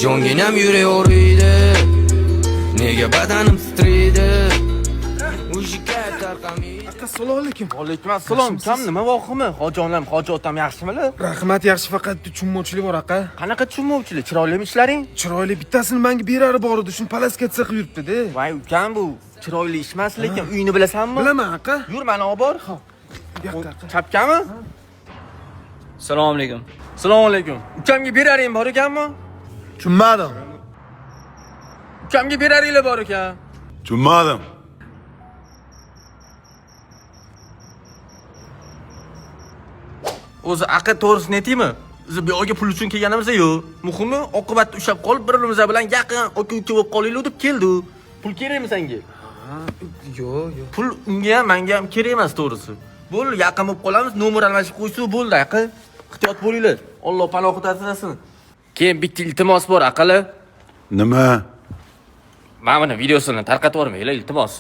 Jonginam yurek o'riydi, nega badanim titraydi? Ushga tarqamaydi. Assalomu alaykum. Alaykum assalom. Kam nima voqimi? Hojonam, hoji otam yaxshimilar? Rahmat, yaxshi, faqat tushunmovchilik bor aqa. Qanaqa tushunmovchilik? Chiroylimi ishlaring? Chiroyli bittasini menga berari bor edi, shuni palaskatsiya qilib yuribdi-da. Voy, ukam bu chiroyli ish emas, lekin uyini bilasanmi? Bilaman aqa. Yur, mani olib bor. Bu yoqqa aqa. Chapkami? Assalomu alaykum. Assalomu alaykum. Ukamga beraring bor ekanmi? Tushunmadim. Ukamga beraringlar bor ekan. Tushunmadim. O'zi aqa to'g'risini aytaymi? Biz bu yerga pul uchun kelganimiz yo'q. Muhimi, oqibatda ushlab qolib, bir-birimiz bilan yaqin aka-uka bo'lib qolaylik deb keldi. Pul kerakmi senga? Yo'q. Pul unga ham, menga ham kerak emas to'g'risi. Bo'ldi, yaqin bo'lib qolamiz, nomer almashib qo'ysa bo'ldi, aqa. Ehtiyot bo'linglar. Alloh panohida asrasin. Keyin bitta iltimos bor, aqalar. Nima? Mana buni videosini tarqatib yubormanglar, iltimos.